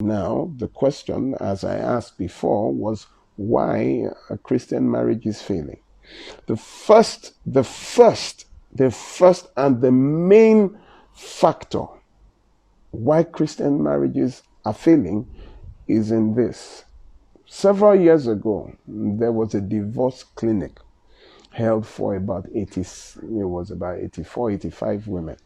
Now, the question, as I asked before, was why a Christian marriage is failing. The first and the main factor why Christian marriages are failing is in this. Several years ago, there was a divorce clinic held for about 84, 85 women.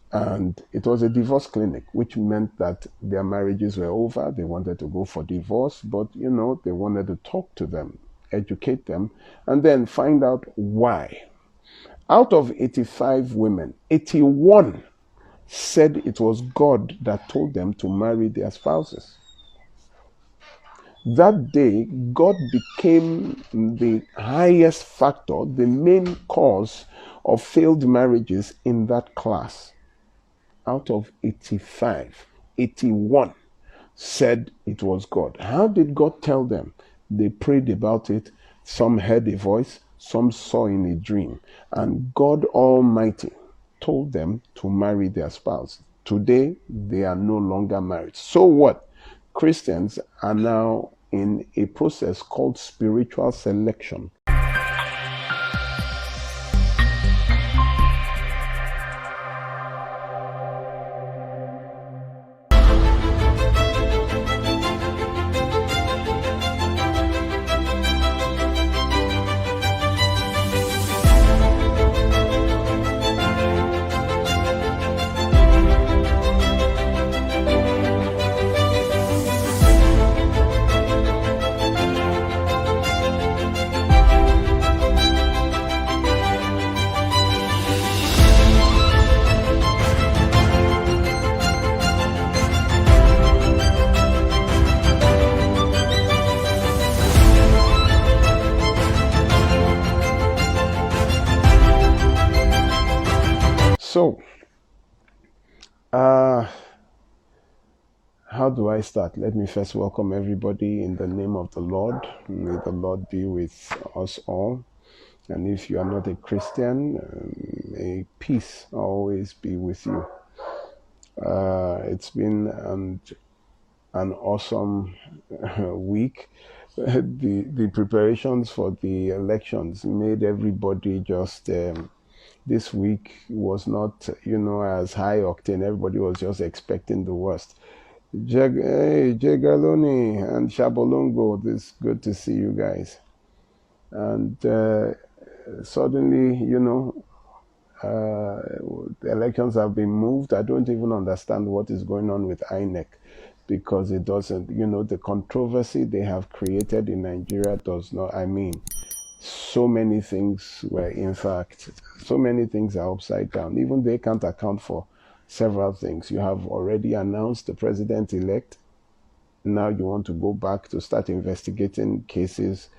And it was a divorce clinic, which meant that their marriages were over. They wanted to go for divorce, but they wanted to talk to them, educate them, and then find out why. Out of 85 women, 81 said it was God that told them to marry their spouses. That day, God became the highest factor, the main cause of failed marriages in that class. Out of 85, 81 said it was God. How did God tell them? They prayed about it. Some heard a voice, some saw in a dream. And God Almighty told them to marry their spouse. Today, they are no longer married. So what? Christians are now in a process called spiritual selection. So, how do I start? Let me first welcome everybody in the name of the Lord. May the Lord be with us all. And if you are not a Christian, may peace always be with you. It's been an awesome week. The preparations for the elections made everybody just... this week was not, as high octane. Everybody was just expecting the worst. Jegaloni and Shabolongo, it's good to see you guys. And suddenly, the elections have been moved. I don't even understand what is going on with INEC, because it doesn't, the controversy they have created in Nigeria does not, so many things so many things are upside down. Even they can't account for several things. You have already announced the president-elect. Now you want to go back to start investigating cases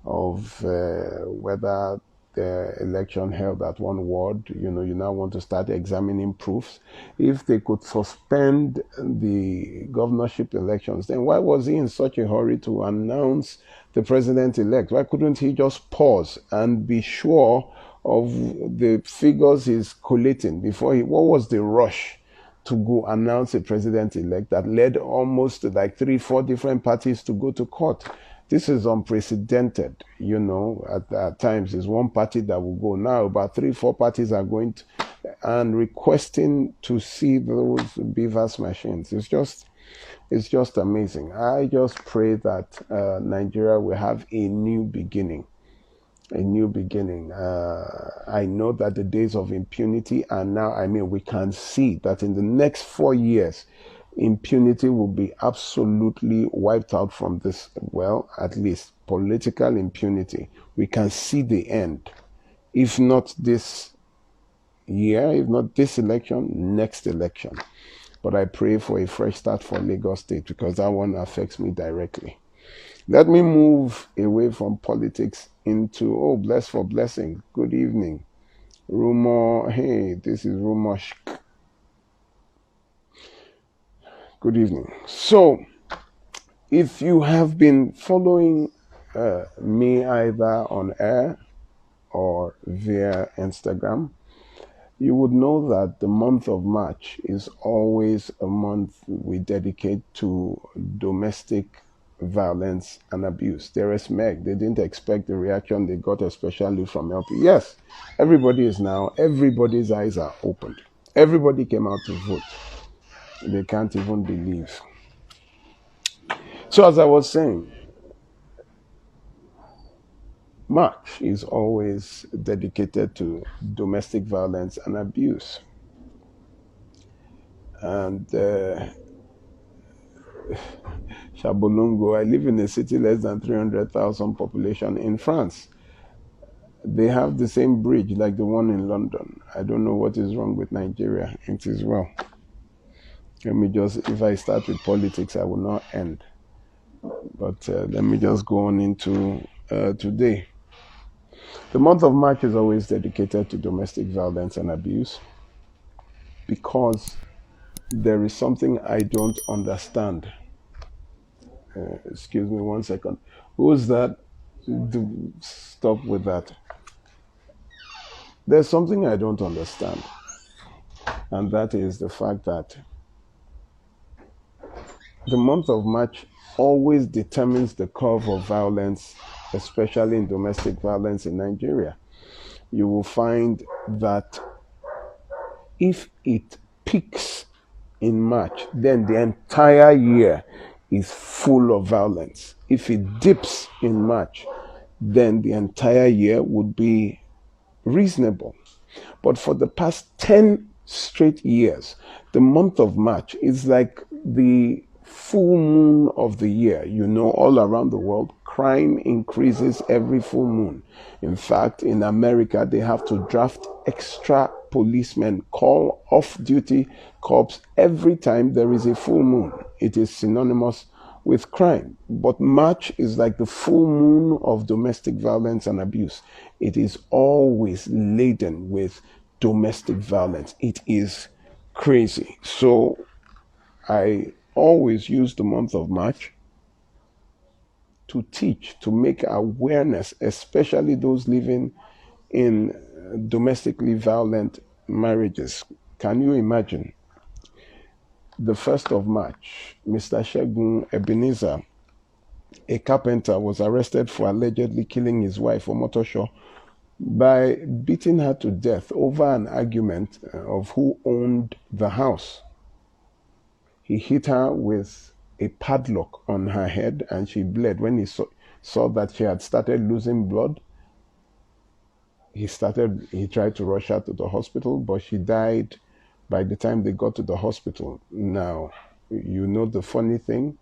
of whether the election held at one ward. You now want to start examining proofs. If they could suspend the governorship elections, then why was he in such a hurry to announce the president-elect? Why couldn't he just pause and be sure of the figures he's collating before what was the rush to go announce a president-elect that led almost like 3-4 different parties to go to court? This is unprecedented. At times it's one party that will go. Now about 3-4 parties are going to, and requesting to see those BVAS machines. It's just amazing. I just pray that Nigeria will have a new beginning. I know that the days of impunity are now, we can see that in the next 4 years, impunity will be absolutely wiped out from this, at least political impunity. We can see the end. If not this year, if not this election, next election. But I pray for a fresh start for Lagos State, because that one affects me directly. Let me move away from politics into, bless for blessing. Good evening. Rumor, hey, this is Rumor. Good evening. So, if you have been following me either on air or via Instagram, you would know that the month of March is always a month we dedicate to domestic violence and abuse. There is Meg. They didn't expect the reaction they got, especially from LP. Yes, everybody's eyes are opened. Everybody came out to vote. They can't even believe. So, as I was saying, March is always dedicated to domestic violence and abuse. And Shabolungo, I live in a city less than 300,000 population in France. They have the same bridge like the one in London. I don't know what is wrong with Nigeria. It is well. Let me just, if I start with politics, I will not end. But let me just go on into today. The month of March is always dedicated to domestic violence and abuse because there is something I don't understand. Excuse me 1 second. Who's that? Stop with that. There's something I don't understand, and that is the fact that the month of March always determines the curve of violence, especially in domestic violence in Nigeria. You will find that if it peaks in March, then the entire year is full of violence. If it dips in March, then the entire year would be reasonable. But for the past 10 straight years, the month of March is like the full moon of the year. You know, all around the world, crime increases every full moon. In fact, in America, they have to draft extra policemen, call off-duty cops every time there is a full moon. It is synonymous with crime. But March is like the full moon of domestic violence and abuse. It is always laden with domestic violence. It is crazy. So I always use the month of March to teach, to make awareness, especially those living in domestically violent marriages. Can you imagine? The 1st of March, Mr. Shegun Ebenezer, a carpenter, was arrested for allegedly killing his wife, Omotosho, by beating her to death over an argument of who owned the house. He hit her with a padlock on her head and she bled. When he saw that she had started losing blood, he tried to rush her to the hospital, but she died by the time they got to the hospital. Now, you know the funny thing?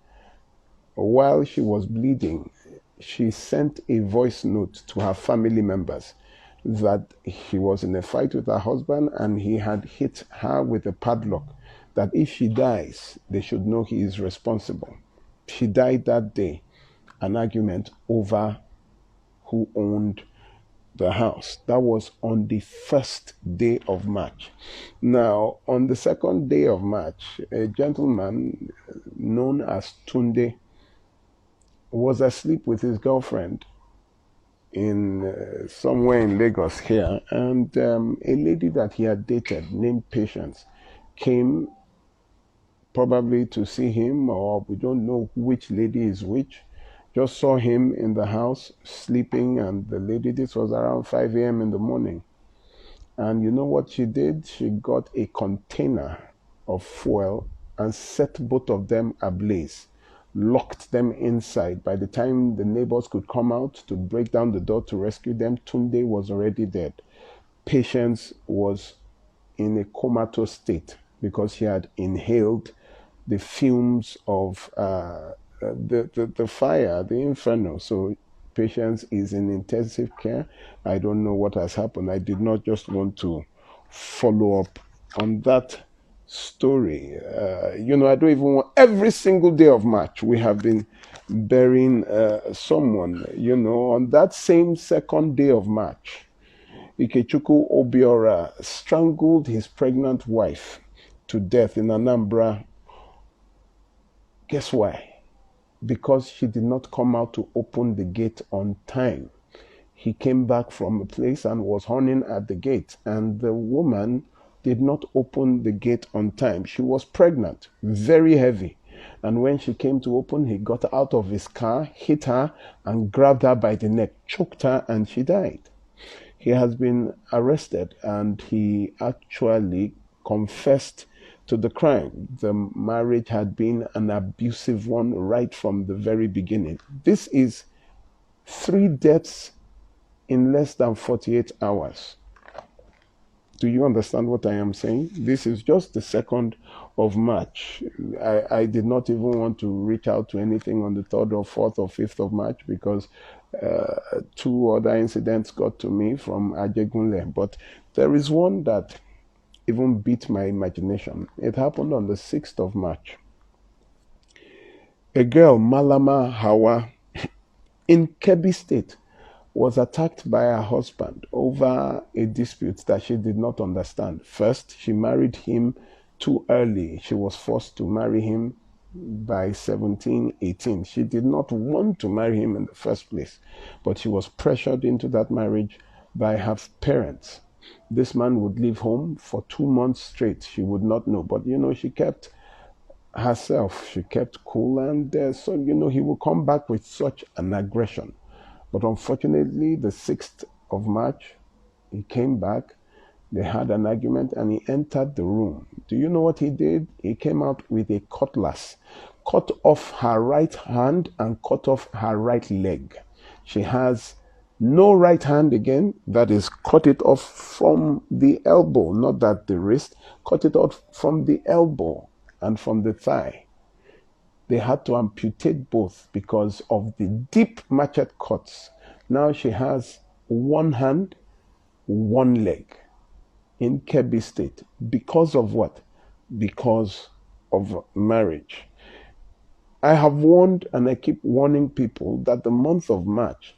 While she was bleeding, she sent a voice note to her family members that she was in a fight with her husband and he had hit her with a padlock, that if she dies, they should know he is responsible. She died that day, an argument over who owned the house. That was on the 1st day of March. Now, on the 2nd day of March, a gentleman known as Tunde was asleep with his girlfriend in somewhere in Lagos here, and a lady that he had dated named Patience came probably to see him, or we don't know which lady is which. Just saw him in the house sleeping, and the lady, this was around 5 a.m. in the morning. And you know what she did? She got a container of fuel and set both of them ablaze, locked them inside. By the time the neighbors could come out to break down the door to rescue them, Tunde was already dead. Patience was in a comatose state because she had inhaled the fumes of the fire, the inferno. So Patience is in intensive care. I don't know what has happened. I did not just want to follow up on that story. I don't even want, every single day of March, we have been burying someone. On that same 2nd day of March, Ikechukwu Obiora strangled his pregnant wife to death in Anambra. Guess why? Because she did not come out to open the gate on time. he came back from a place and was horning at the gate, and the woman did not open the gate on time. She was pregnant, very heavy. And when she came to open, he got out of his car, hit her, and grabbed her by the neck, choked her, and she died. He has been arrested, and he actually confessed to the crime. The marriage had been an abusive one right from the very beginning. This is 3 deaths in less than 48 hours. Do you understand what I am saying? This is just the 2nd of March. I did not even want to reach out to anything on the 3rd or 4th or 5th of March because 2 other incidents got to me from Ajegunle. But there is one that even beat my imagination. It happened on the 6th of March. A girl, Malama Hawa, in Kebbi State, was attacked by her husband over a dispute that she did not understand. First, she married him too early. She was forced to marry him by 17, 18. She did not want to marry him in the first place, but she was pressured into that marriage by her parents. This man would leave home for 2 months straight. She would not know, but she kept herself. She kept cool, and so he would come back with such an aggression. But unfortunately, the 6th of March, he came back. They had an argument, and he entered the room. Do you know what he did? He came out with a cutlass, cut off her right hand and cut off her right leg. She has no right hand again. That is, cut it off from the elbow, not that the wrist. Cut it off from the elbow and from the thigh. They had to amputate both because of the deep machete cuts. Now she has 1 hand, 1 leg in Kebbi State. Because of what? Because of marriage. I have warned, and I keep warning people, that the month of March,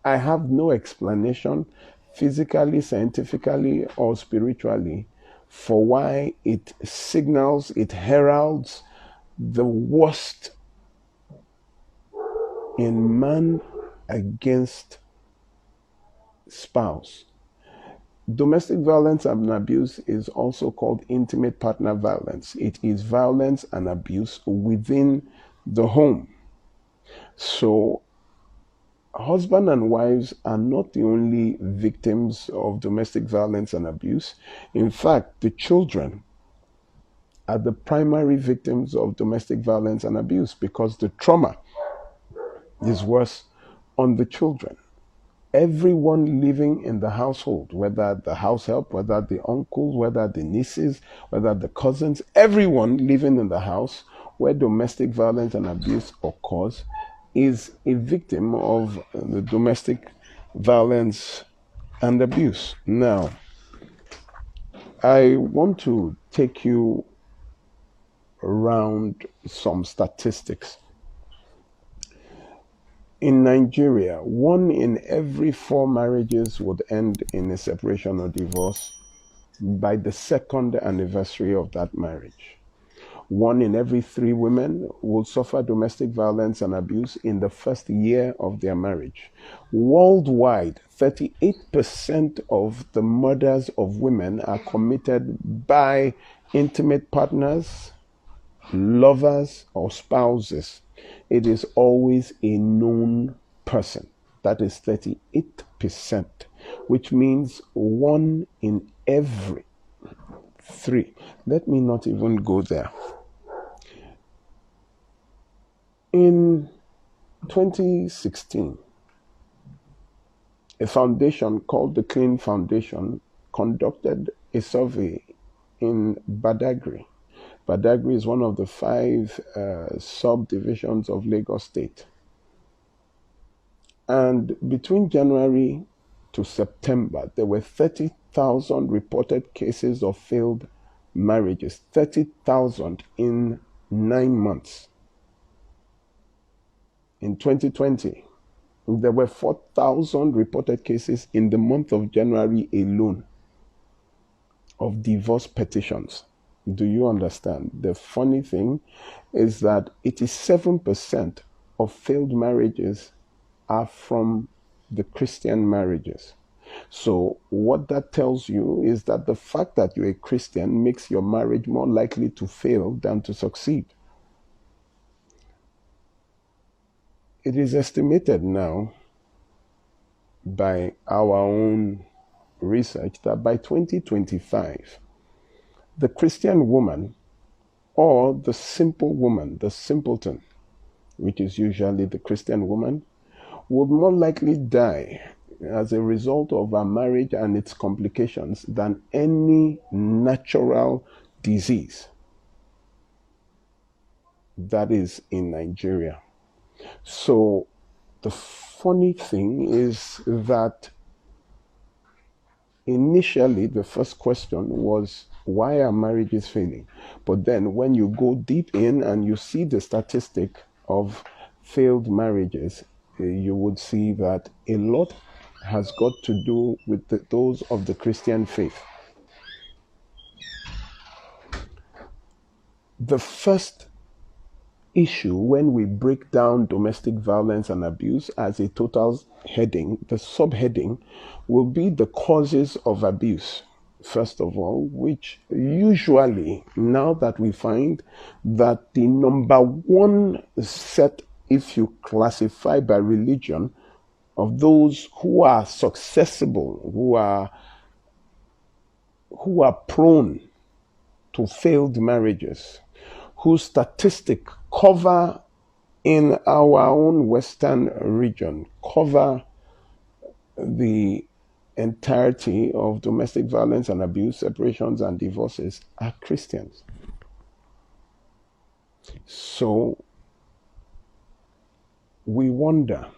I have no explanation physically, scientifically, or spiritually for why it signals, it heralds the worst in man against spouse. Domestic violence and abuse is also called intimate partner violence. It is violence and abuse within the home. So husband and wives are not the only victims of domestic violence and abuse. In fact, the children are the primary victims of domestic violence and abuse because the trauma is worse on the children. Everyone living in the household, whether the house help, whether the uncles, whether the nieces, whether the cousins, everyone living in the house where domestic violence and abuse occurs is a victim of the domestic violence and abuse. Now, I want to take you around some statistics. In Nigeria, 1 in every 4 marriages would end in a separation or divorce by the 2nd anniversary of that marriage. 1 in every 3 women will suffer domestic violence and abuse in the first year of their marriage. Worldwide, 38% of the murders of women are committed by intimate partners, lovers, or spouses. It is always a known person. That is 38%, which means 1 in every 3. Let me not even go there. In 2016, a foundation called the Clean Foundation conducted a survey in Badagry. Badagry is one of the 5 subdivisions of Lagos State. And between January to September, there were 30,000 reported cases of failed marriages. 30,000 in 9 months. In 2020, there were 4,000 reported cases in the month of January alone of divorce petitions. Do you understand? The funny thing is that 87% of failed marriages are from the Christian marriages. So what that tells you is that the fact that you're a Christian makes your marriage more likely to fail than to succeed. It is estimated now by our own research that by 2025, the Christian woman or the simple woman, the simpleton, which is usually the Christian woman, would more likely die as a result of a marriage and its complications than any natural disease that is in Nigeria. So the funny thing is that initially the first question was, why are marriages failing? But then when you go deep in and you see the statistic of failed marriages, you would see that a lot has got to do with those of the Christian faith. The first issue when we break down domestic violence and abuse as a total heading, the subheading will be the causes of abuse, first of all, which usually, now that we find that the number one set, if you classify by religion, of those who are successible, who are prone to failed marriages, whose statistic cover in our own Western region, cover the entirety of domestic violence and abuse, separations and divorces, are Christians. So we wonder,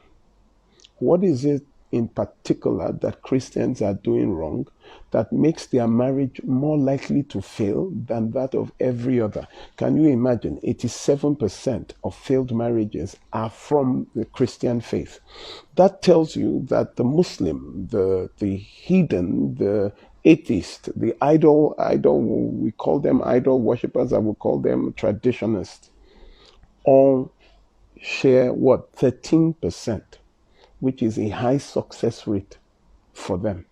what is it in particular that Christians are doing wrong that makes their marriage more likely to fail than that of every other? Can you imagine? 87% of failed marriages are from the Christian faith. That tells you that the Muslim, the heathen, the atheist, the idol, we call them idol worshippers, I would call them traditionists, all share what? 13%. Which is a high success rate for them.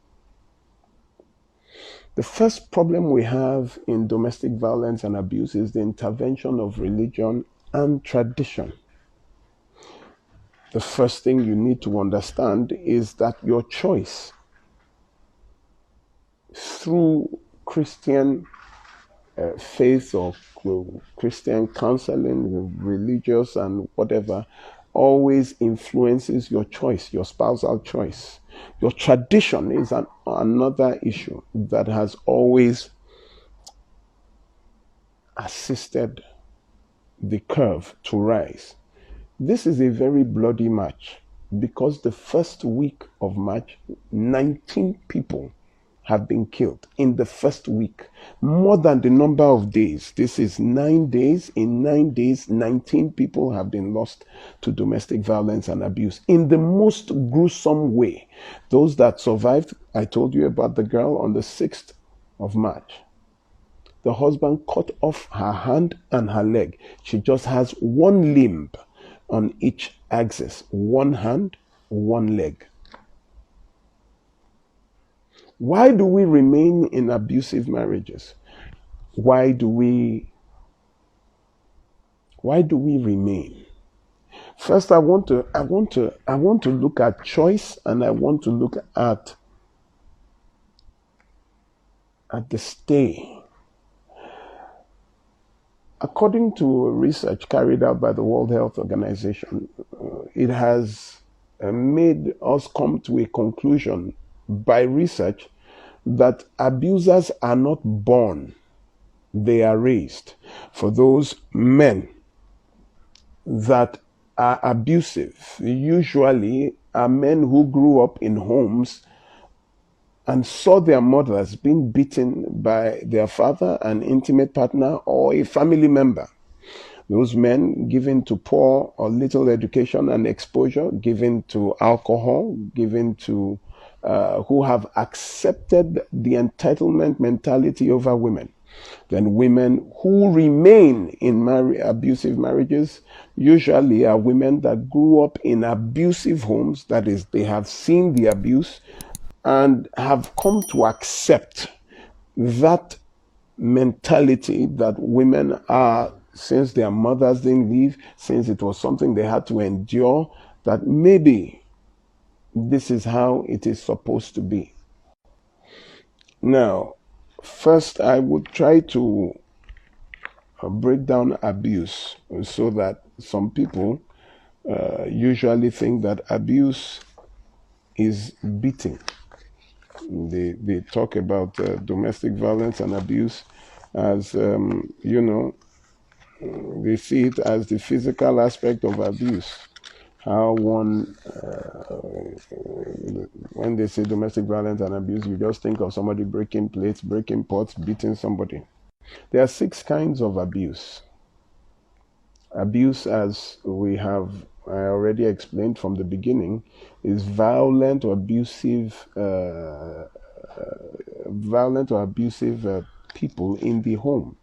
The first problem we have in domestic violence and abuse is the intervention of religion and tradition. The first thing you need to understand is that your choice through Christian faith or Christian counseling, religious and whatever, always influences your choice, your spousal choice. Your tradition is another issue that has always assisted the curve to rise. This is a very bloody match because the first week of March, 19 people have been killed in the first week, more than the number of days. This is 9 days. In 9 days, 19 people have been lost to domestic violence and abuse in the most gruesome way. Those that survived, I told you about the girl on the 6th of March. The husband cut off her hand and her leg. She just has one limb on each axis, one hand, one leg. Why do we remain in abusive marriages? Why do we remain? First, I want to look at choice, and I want to look at the stay. According to research carried out by the World Health Organization, it has made us come to a conclusion by research that abusers are not born, they are raised. For those men that are abusive, usually are men who grew up in homes and saw their mothers being beaten by their father, an intimate partner, or a family member. Those men given to poor or little education and exposure, given to alcohol, given to who have accepted the entitlement mentality over women. Then women who remain in abusive marriages usually are women that grew up in abusive homes. That is, they have seen the abuse and have come to accept that mentality that women are, since their mothers didn't leave, since it was something they had to endure, that maybe this is how it is supposed to be. Now, first, I would try to break down abuse so that some people usually think that abuse is beating. They talk about domestic violence and abuse as, they see it as the physical aspect of abuse. How one, when they say domestic violence and abuse, you just think of somebody breaking plates, breaking pots, beating somebody. There are 6 kinds of abuse. Abuse, as I already explained from the beginning, is violent or abusive people in the home.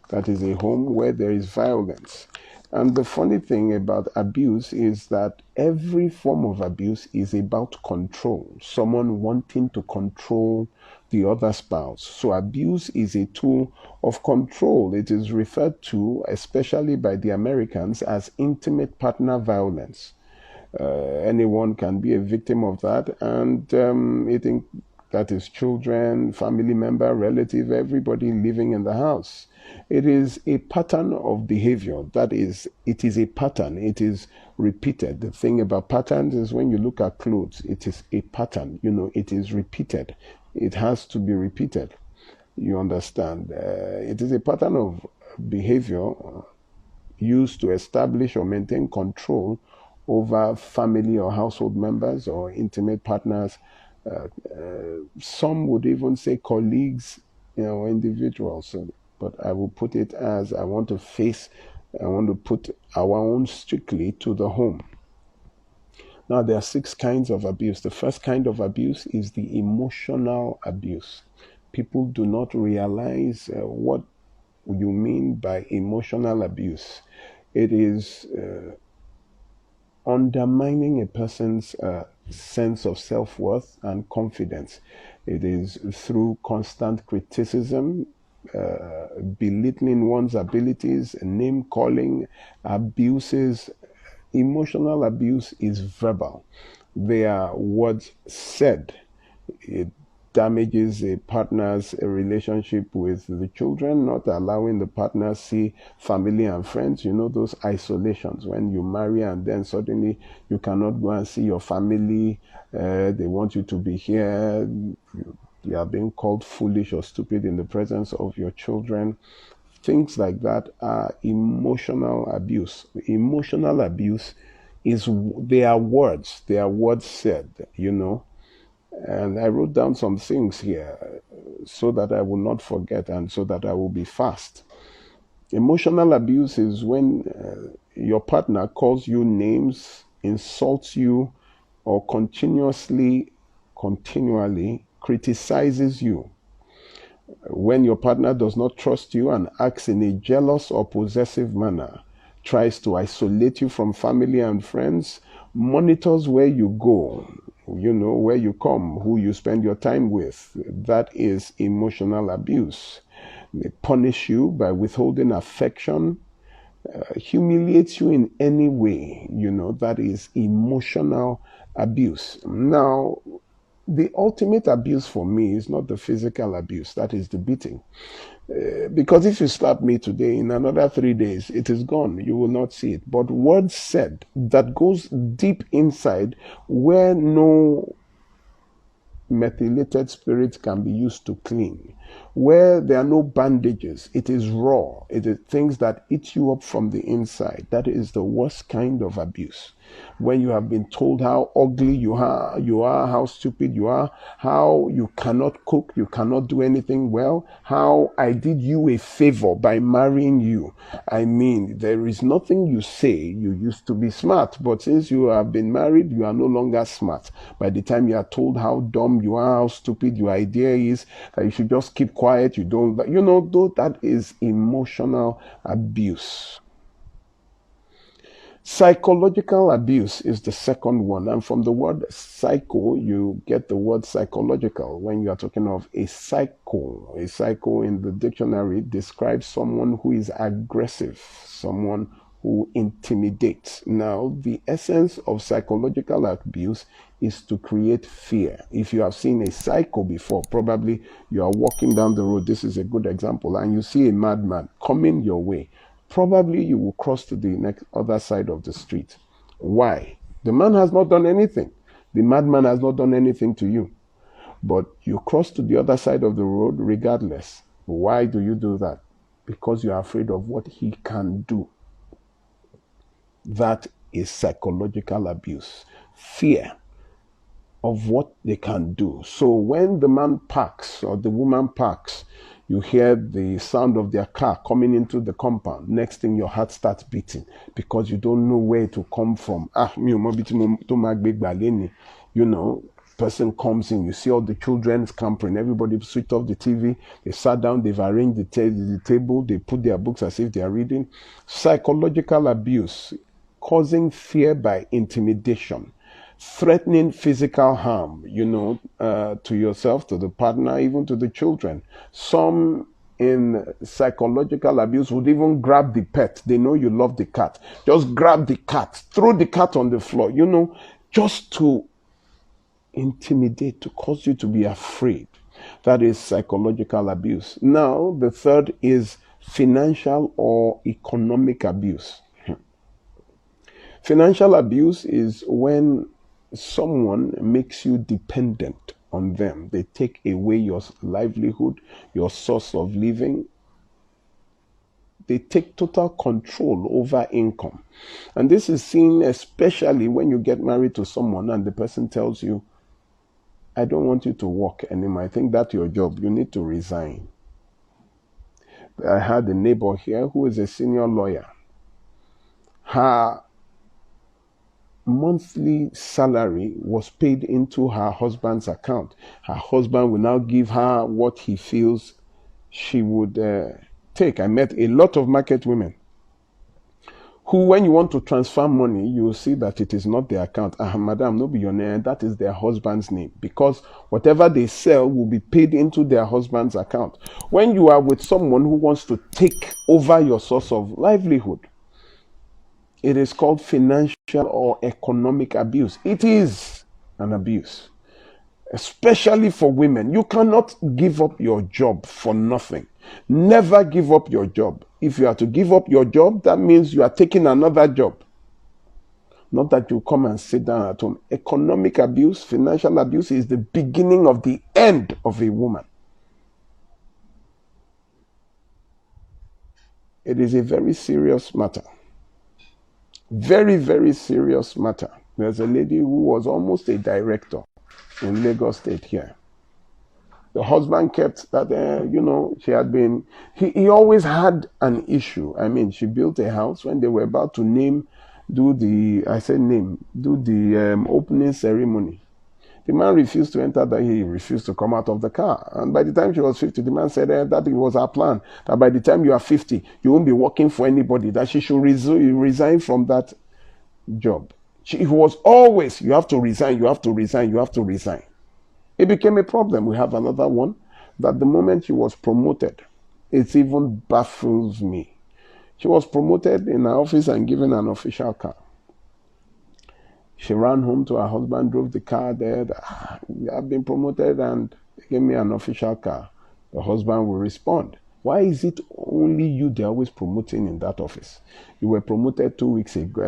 That is a home where there is violence. And the funny thing about abuse is that every form of abuse is about control, someone wanting to control the other spouse. So abuse is a tool of control. It is referred to, especially by the Americans, as intimate partner violence. Anyone can be a victim of that, and that is children, family member, relative, everybody living in the house. It is a pattern of behavior. That is, it is a pattern. It is repeated. The thing about patterns is when you look at clothes, it is a pattern. It is repeated. It has to be repeated. You understand? It is a pattern of behavior used to establish or maintain control over family or household members or intimate partners. Some would even say colleagues, individuals. But I will put it as I want to put our own strictly to the home. Now, there are 6 kinds of abuse. The first kind of abuse is the emotional abuse. People do not realize what you mean by emotional abuse. It is undermining a person's sense of self-worth and confidence. It is through constant criticism, belittling one's abilities, name-calling, abuses. Emotional abuse is verbal. They are words said. It damages a partner's relationship with the children, not allowing the partner see family and friends. Those isolations when you marry and then suddenly you cannot go and see your family. They want you to be here. You are being called foolish or stupid in the presence of your children. Things like that are emotional abuse. Emotional abuse they are words said, And I wrote down some things here so that I will not forget and so that I will be fast. Emotional abuse is when your partner calls you names, insults you, or continually criticizes you. When your partner does not trust you and acts in a jealous or possessive manner, tries to isolate you from family and friends, monitors where you go, where you come, who you spend your time with, that is emotional abuse. They punish you by withholding affection, humiliates you in any way, that is emotional abuse. Now, the ultimate abuse for me is not the physical abuse, that is the beating. Because if you slap me today, in another 3 days, it is gone. You will not see it. But words said that goes deep inside where no methylated spirit can be used to clean, where there are no bandages. It is raw. It is things that eat you up from the inside. That is the worst kind of abuse. When you have been told how ugly you are, how stupid you are, how you cannot cook, you cannot do anything well, how I did you a favor by marrying you. I mean, there is nothing you say. You used to be smart, but since you have been married, you are no longer smart. By the time you are told how dumb dumb you are, how stupid your idea is, that you should just keep quiet, you don't, you know, though, that is emotional abuse. Psychological abuse is the second one. And from the word psycho, you get the word psychological when you are talking of a psycho. A psycho in the dictionary describes someone who is aggressive, someone who intimidates. Now, the essence of psychological abuse is to create fear. If you have seen a psycho before, probably you are walking down the road, this is a good example, and you see a madman coming your way, probably you will cross to the next other side of the street. Why? The man has not done anything. The madman has not done anything to you. But you cross to the other side of the road regardless. Why do you do that? Because you are afraid of what he can do. That is psychological abuse. Fear of what they can do. So when the man parks or the woman parks, you hear the sound of their car coming into the compound. Next thing, your heart starts beating because you don't know where to come from. You know, person comes in, you see all the children scampering, everybody switched off the TV, they sat down, they've arranged the table, they put their books as if they are reading. Psychological abuse, causing fear by intimidation, threatening physical harm, to yourself, to the partner, even to the children. Some in psychological abuse would even grab the pet. They know you love the cat. Just grab the cat, throw the cat on the floor, just to intimidate, to cause you to be afraid. That is psychological abuse. Now, the third is financial or economic abuse. Financial abuse is when someone makes you dependent on them. They take away your livelihood, your source of living. They take total control over income. And this is seen especially when you get married to someone and the person tells you, I don't want you to work anymore. I think that's your job. You need to resign. I had a neighbor here who is a senior lawyer. Her monthly salary was paid into her husband's account. Her husband will now give her what he feels she would take. I met a lot of market women who, when you want to transfer money, you will see that it is not their account. Madam, no be your name, that is their husband's name, because whatever they sell will be paid into their husband's account. When you are with someone who wants to take over your source of livelihood, it is called financial or economic abuse. It is an abuse, especially for women. You cannot give up your job for nothing. Never give up your job. If you are to give up your job, that means you are taking another job. Not that you come and sit down at home. Economic abuse, financial abuse is the beginning of the end of a woman. It is a very serious matter. Very, very serious matter. There's a lady who was almost a director in Lagos State here. The husband kept that, she had been, he always had an issue. I mean, she built a house when they were about to do the opening ceremony. The man refused to enter, that he refused to come out of the car. And by the time she was 50, the man said that it was her plan, that by the time you are 50, you won't be working for anybody, that she should resign from that job. She was always, you have to resign, you have to resign, you have to resign. It became a problem. We have another one, that the moment she was promoted, it even baffles me. She was promoted in her office and given an official car. She ran home to her husband, drove the car there. I've been promoted and they gave me an official car. The husband will respond, why is it only you they're always promoting in that office? You were promoted 2 weeks ago,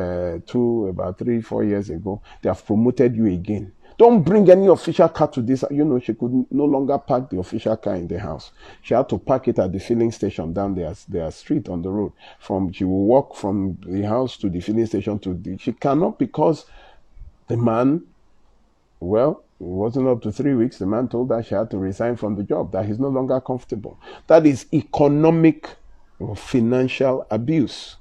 about 3-4 years ago. They have promoted you again. Don't bring any official car to this. She could no longer park the official car in the house. She had to park it at the filling station down their street on the road. She will walk from the house to the filling station she cannot, because the man, it wasn't up to 3 weeks. The man told her she had to resign from the job, that he's no longer comfortable. That is economic or financial abuse.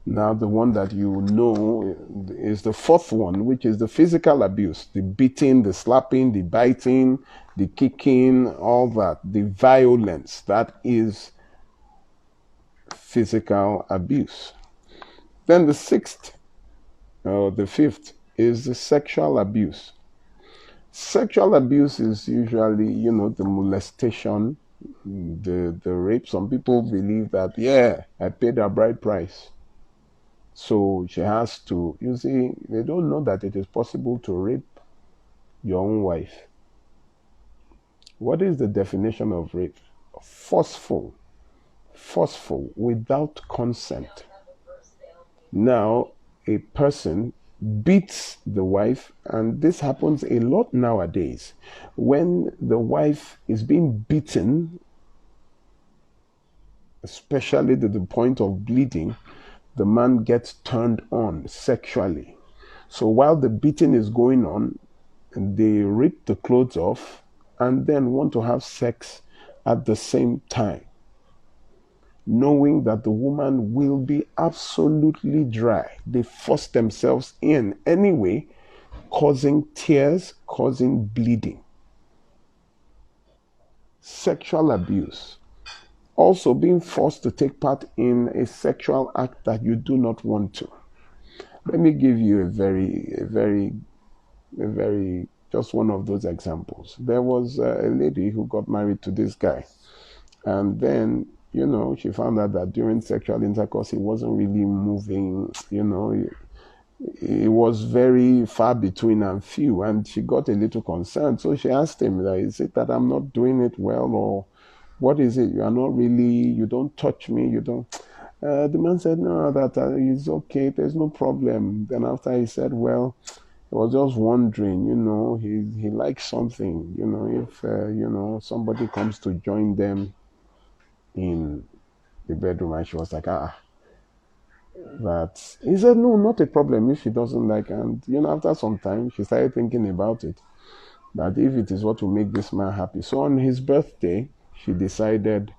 Now, the one that you know is the fourth one, which is the physical abuse, the beating, the slapping, the biting, the kicking, all that, the violence. That is physical abuse. Then the sixth, or the fifth, is the sexual abuse. Sexual abuse is usually, the molestation, the rape. Some people believe that, yeah, I paid a bride price. So she has to, you see, they don't know that it is possible to rape your own wife. What is the definition of rape? Forceful, without consent. Now, a person beats the wife, and this happens a lot nowadays. When the wife is being beaten, especially to the point of bleeding, the man gets turned on sexually. So while the beating is going on, they rip the clothes off and then want to have sex at the same time, knowing that the woman will be absolutely dry. They force themselves in anyway, causing tears, causing bleeding. Sexual abuse. Also being forced to take part in a sexual act that you do not want to. Let me give you a very, just one of those examples. There was a lady who got married to this guy. And then, she found out that during sexual intercourse, he wasn't really moving, it was very far between and few. And she got a little concerned. So she asked him, like, is it that I'm not doing it well, or what is it? You are not really, you don't touch me, you don't. The man said, no, that it's okay, there's no problem. Then after he said, well, I was just wondering, he likes something, if, somebody comes to join them in the bedroom, and she was like, that. He said, no, not a problem if she doesn't like. And, after some time, she started thinking about it, that if it is what will make this man happy. So on his birthday, she decided,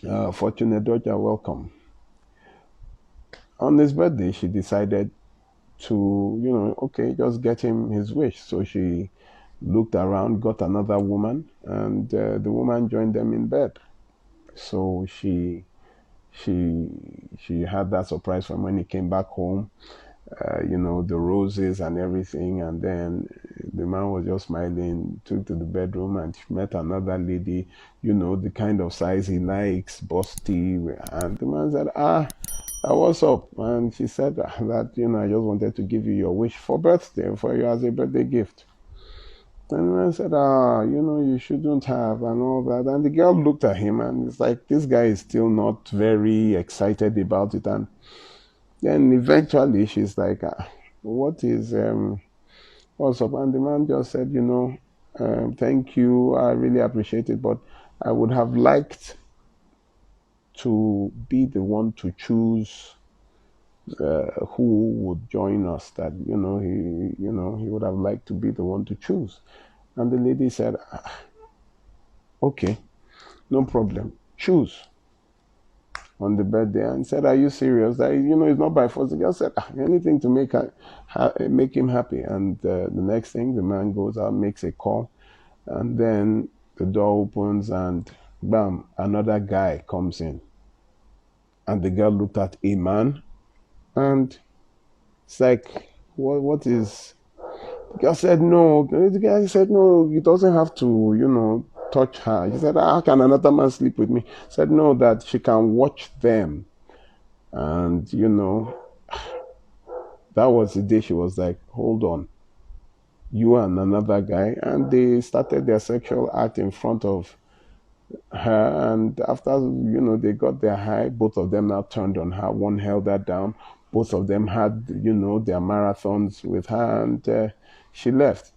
Fortunate daughter, welcome. On his birthday, she decided to, okay, just get him his wish. So she looked around, got another woman, and the woman joined them in bed. So she had that surprise from when he came back home, the roses and everything. And then the man was just smiling, took to the bedroom and met another lady, the kind of size he likes, busty. And the man said, what's up? And she said that, I just wanted to give you your wish for birthday, for you as a birthday gift. And I said, you shouldn't have, and all that. And the girl looked at him, and it's like, this guy is still not very excited about it. And then eventually she's like, what's up? And the man just said, thank you, I really appreciate it, but I would have liked to be the one to choose who would join us. That he would have liked to be the one to choose. And the lady said, okay, no problem, choose on the birthday. And said, are you serious? That, it's not by force. The girl said, anything to make him happy. And the next thing, the man goes out, makes a call, and then the door opens, and bam, another guy comes in. And the girl looked at a man, and it's like, what is... The girl said, no. The guy said, no, he doesn't have to, touch her. He said, how can another man sleep with me? He said, no, that she can watch them. And, that was the day she was like, hold on, you and another guy. And they started their sexual act in front of her. And after, they got their high, both of them now turned on her. One held her down. Both of them had, their marathons with her. And she left.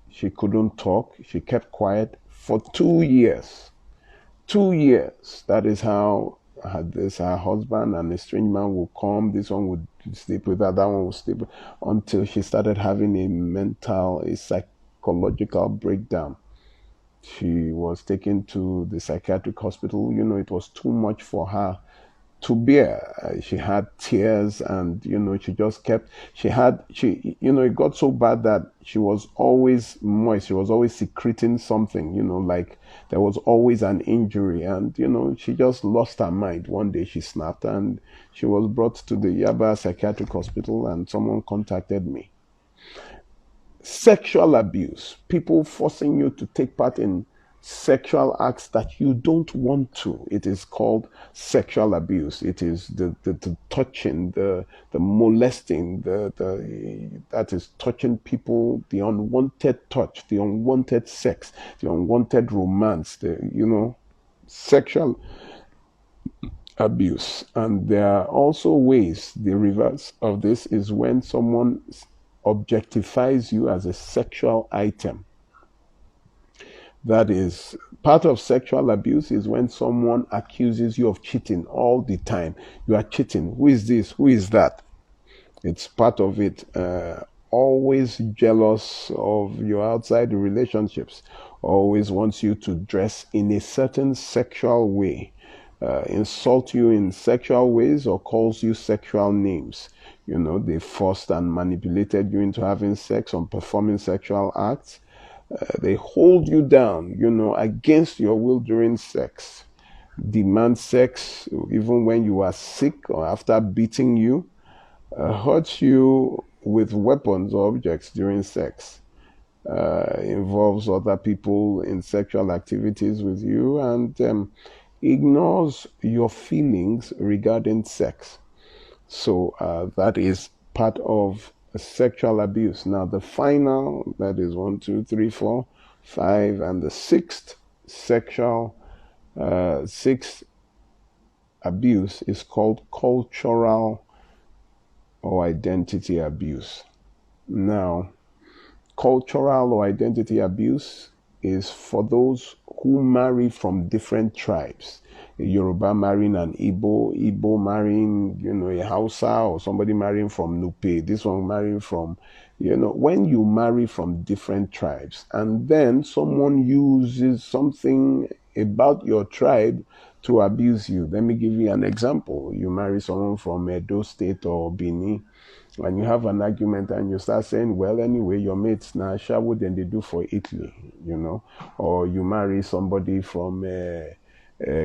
She couldn't talk. She kept quiet for 2 years. 2 years. That is how her husband and a strange man would come. This one would sleep with her. That one would sleep with her, until she started having a psychological breakdown. She was taken to the psychiatric hospital. It was too much for her to bear. She had tears, and she just kept. It got so bad that she was always moist. She was always secreting something. Like there was always an injury, and she just lost her mind. One day she snapped, and she was brought to the Yaba Psychiatric Hospital, and someone contacted me. Sexual abuse, people forcing you to take part in sexual acts that you don't want to. It is called sexual abuse. It is the touching, the molesting, that is touching people, the unwanted touch, the unwanted sex, the unwanted romance, sexual abuse. And there are also ways, the reverse of this is when someone objectifies you as a sexual item. That is part of sexual abuse, is when someone accuses you of cheating all the time. You are cheating. Who is this? Who is that? It's part of it. Always jealous of your outside relationships. Always wants you to dress in a certain sexual way. Insult you in sexual ways, or calls you sexual names. They forced and manipulated you into having sex or performing sexual acts. They hold you down, against your will during sex. Demand sex even when you are sick or after beating you. Hurt you with weapons or objects during sex. Involves other people in sexual activities with you, and ignores your feelings regarding sex. So that is part of sexual abuse. Now the final, that is 1, 2, 3, 4, 5, and the sixth abuse is called cultural or identity abuse. Now, cultural or identity abuse is for those who marry from different tribes. A Yoruba marrying an Igbo marrying, a Hausa, or somebody marrying from Nupe, this one marrying from, when you marry from different tribes, and then someone uses something about your tribe to abuse you. Let me give you an example. You marry someone from Edo State or Benin, and you have an argument, and you start saying, well, anyway, your mates now shawo than they do for Italy, or you marry somebody from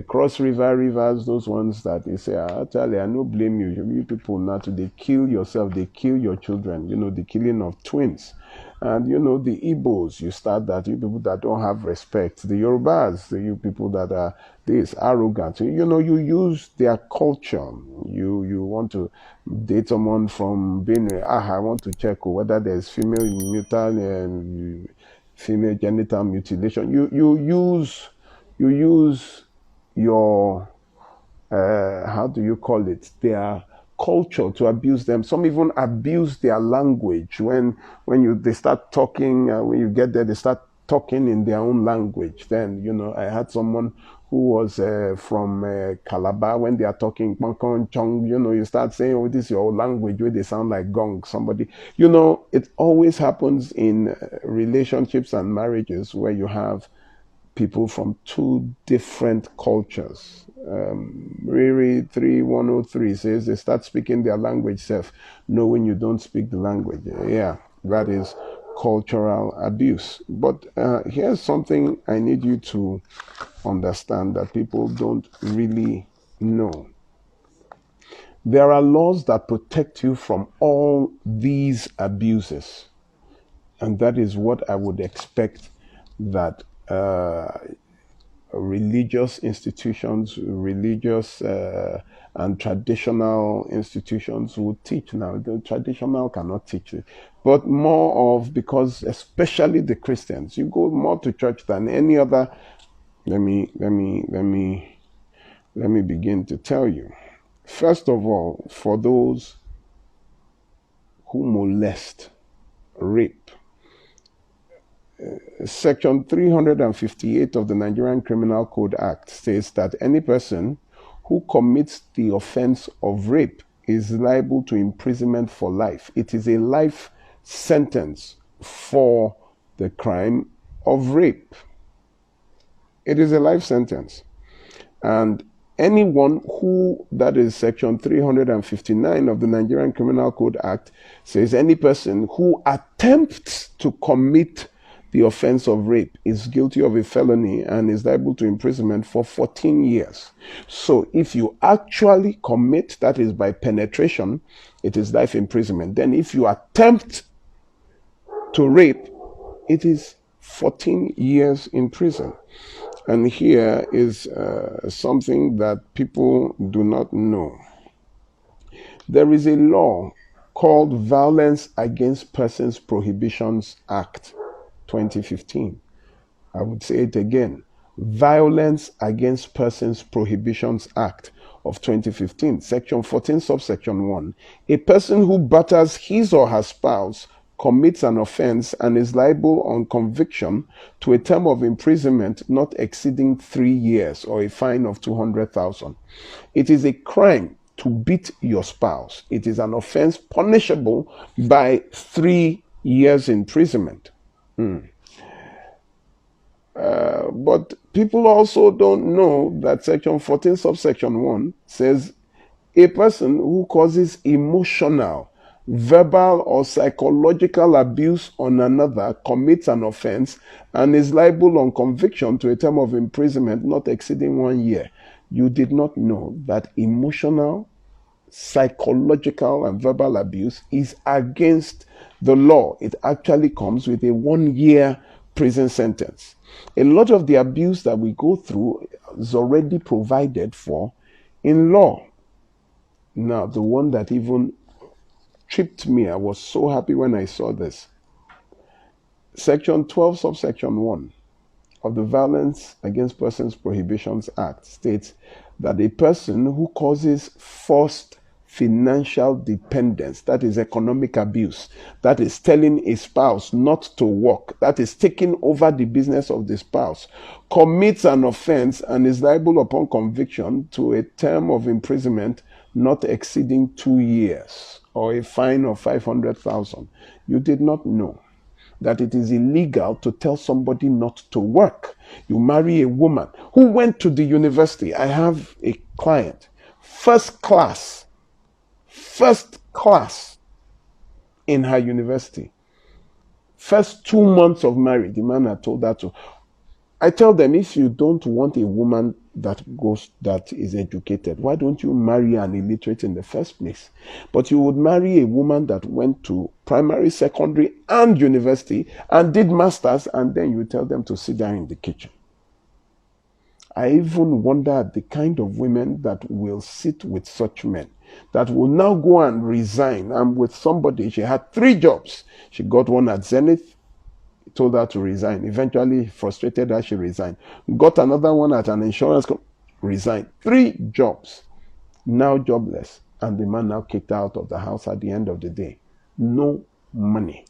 Cross Rivers, those ones that they say, actually, I no blame you. You people now, they kill yourself, they kill your children, the killing of twins. And, the Igbos, you start that, you people that don't have respect. The Yorubas, you people that are this, arrogant. You use their culture. You want to date someone from Benue. I want to check whether there's female genital mutilation. You use your how do you call it, their culture to abuse them. Some even abuse their language. When they start talking, when you get there, they start talking in their own language. Then I had someone who was from Calabar. When they are talking chong, you start saying, oh, this is your language, where they sound like gong. Somebody, it always happens in relationships and marriages where you have people from two different cultures. Riri 3103 says they start speaking their language self, knowing you don't speak the language. Yeah, that is cultural abuse. But here's something I need you to understand that people don't really know. There are laws that protect you from all these abuses. And that is what I would expect that religious institutions, religious and traditional institutions would teach. Now, the traditional cannot teach it, but more of, because especially the Christians, you go more to church than any other. Let me begin to tell you. First of all, for those who molest, rape, Section 358 of the Nigerian Criminal Code Act states that any person who commits the offense of rape is liable to imprisonment for life. It is a life sentence for the crime of rape. It is a life sentence. And anyone who, that is section 359 of the Nigerian Criminal Code Act, says any person who attempts to commit the offense of rape is guilty of a felony and is liable to imprisonment for 14 years. So if you actually commit, that is by penetration, it is life imprisonment. Then if you attempt to rape, it is 14 years in prison. And here is something that people do not know. There is a law called Violence Against Persons Prohibitions Act 2015. I would say it again. Violence Against Persons Prohibitions Act of 2015, Section 14, subsection 1. A person who batters his or her spouse commits an offense and is liable on conviction to a term of imprisonment not exceeding 3 years or a fine of 200,000. It is a crime to beat your spouse. It is an offense punishable by 3 years imprisonment. But people also don't know that section 14 subsection 1 says a person who causes emotional, verbal or psychological abuse on another commits an offense and is liable on conviction to a term of imprisonment not exceeding 1 year. You did not know that emotional, psychological and verbal abuse is against the law. It actually comes with a 1 year prison sentence. A lot of the abuse that we go through is already provided for in law. Now, the one that even tripped me, I was so happy when I saw this. Section 12, subsection 1 of the Violence Against Persons Prohibitions Act states that a person who causes forced financial dependence, that is economic abuse, that is telling a spouse not to work, that is taking over the business of the spouse, commits an offense and is liable upon conviction to a term of imprisonment not exceeding 2 years or a fine of 500,000. You did not know that it is illegal to tell somebody not to work. You marry a woman who went to the university. I have a client, first class in her university. First 2 months of marriage, the man had told her to. I tell them, if you don't want a woman that is educated, why don't you marry an illiterate in the first place? But you would marry a woman that went to primary, secondary, and university and did masters, and then you tell them to sit down in the kitchen. I even wonder at the kind of women that will sit with such men, that will now go and resign. I'm with somebody, she had 3 jobs. She got one at Zenith, told her to resign. Eventually frustrated her, she resigned. Got another one at an insurance company, resigned. 3 jobs, now jobless. And the man now kicked her out of the house at the end of the day. No money.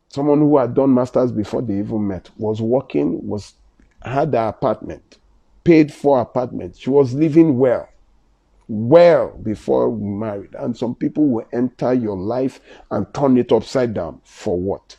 Someone who had done masters before they even met, was working, had an apartment, paid for apartment. She was living well before we married. And some people will enter your life and turn it upside down. For what?